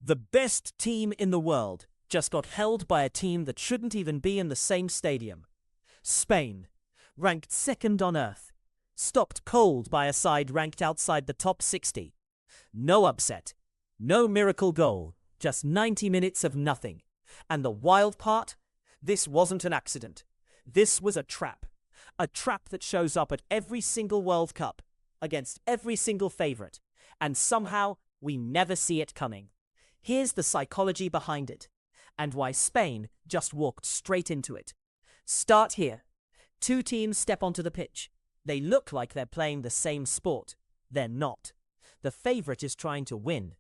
The best team in the world just got held by a team that shouldn't even be in the same stadium. Spain, ranked second on earth, stopped cold by a side ranked outside the top 60. No upset, no miracle goal, just 90 minutes of nothing. And the wild part? This wasn't an accident. This was a trap. A trap that shows up at every single World Cup, against every single favorite. And somehow, we never see it coming. Here's the psychology behind it, and why Spain just walked straight into it. Start here. Two teams step onto the pitch. They look like they're playing the same sport. They're not. The favorite is trying to win.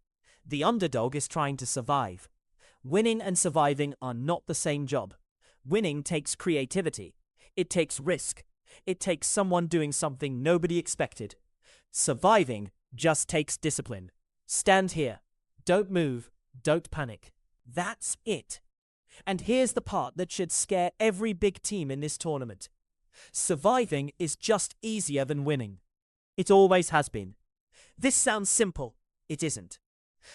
The underdog is trying to survive. Winning and surviving are not the same job. Winning takes creativity. It takes risk. It takes someone doing something nobody expected. Surviving just takes discipline. Stand here. Don't move. Don't panic. That's it. And here's the part that should scare every big team in this tournament. Surviving is just easier than winning. It always has been. This sounds simple. It isn't.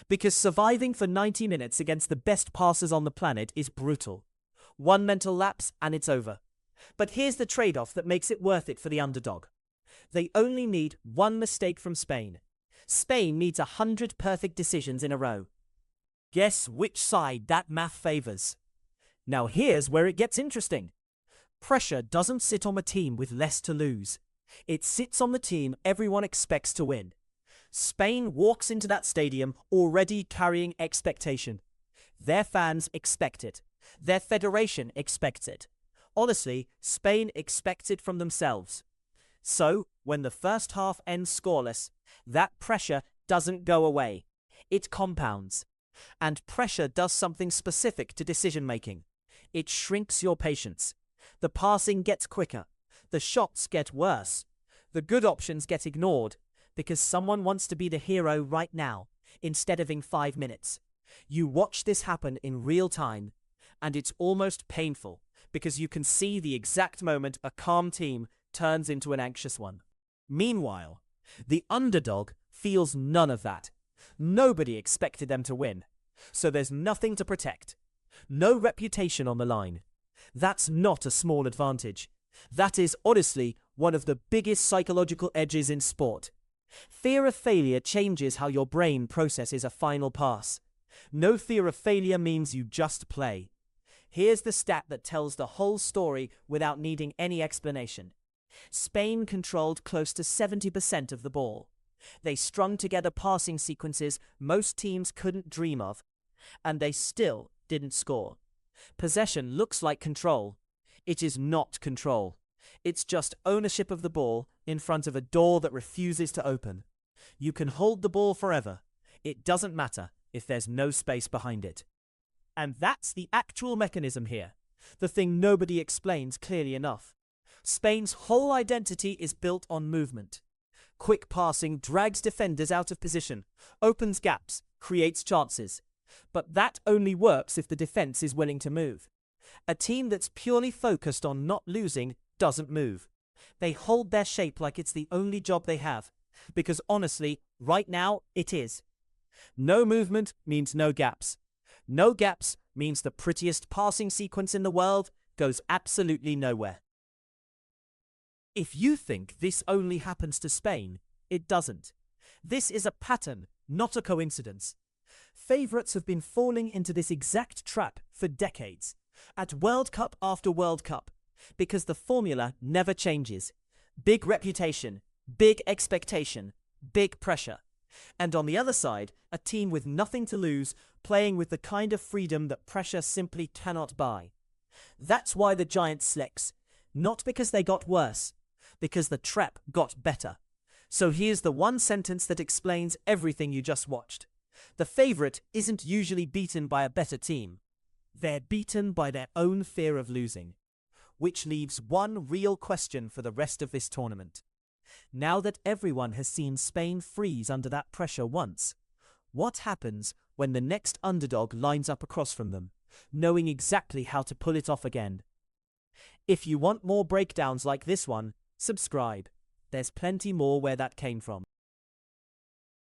Because surviving for 90 minutes against the best passers on the planet is brutal. One mental lapse and it's over. But here's the trade-off that makes it worth it for the underdog. They only need one mistake from Spain. Spain needs 100 perfect decisions in a row. Guess which side that math favors. Now here's where it gets interesting. Pressure doesn't sit on a team with less to lose. It sits on the team everyone expects to win. Spain walks into that stadium already carrying expectation. Their fans expect it. Their federation expects it. Honestly, Spain expects it from themselves. So, when the first half ends scoreless, that pressure doesn't go away. It compounds. And pressure does something specific to decision-making. It shrinks your patience. The passing gets quicker. The shots get worse. The good options get ignored because someone wants to be the hero right now instead of in 5 minutes. You watch this happen in real time, and it's almost painful because you can see the exact moment a calm team turns into an anxious one. Meanwhile, the underdog feels none of that. Nobody expected them to win, so there's nothing to protect. No reputation on the line. That's not a small advantage. That is honestly one of the biggest psychological edges in sport. Fear of failure changes how your brain processes a final pass. No fear of failure means you just play. Here's the stat that tells the whole story without needing any explanation. Spain controlled close to 70% of the ball. They strung together passing sequences most teams couldn't dream of, and they still didn't score. Possession looks like control. It is not control. It's just ownership of the ball in front of a door that refuses to open. You can hold the ball forever. It doesn't matter if there's no space behind it. And that's the actual mechanism here, the thing nobody explains clearly enough. Spain's whole identity is built on movement. Quick passing drags defenders out of position, opens gaps, creates chances. But that only works if the defense is willing to move. A team that's purely focused on not losing doesn't move. They hold their shape like it's the only job they have, because honestly, right now, it is. No movement means no gaps. No gaps means the prettiest passing sequence in the world goes absolutely nowhere. If you think this only happens to Spain, it doesn't. This is a pattern, not a coincidence. Favorites have been falling into this exact trap for decades, at World Cup after World Cup, because the formula never changes. Big reputation, big expectation, big pressure. And on the other side, a team with nothing to lose, playing with the kind of freedom that pressure simply cannot buy. That's why the Giants slicks. Not because they got worse, because the trap got better. So here's the one sentence that explains everything you just watched. The favorite isn't usually beaten by a better team. They're beaten by their own fear of losing. Which leaves one real question for the rest of this tournament. Now that everyone has seen Spain freeze under that pressure once, what happens when the next underdog lines up across from them, knowing exactly how to pull it off again? If you want more breakdowns like this one, subscribe. There's plenty more where that came from.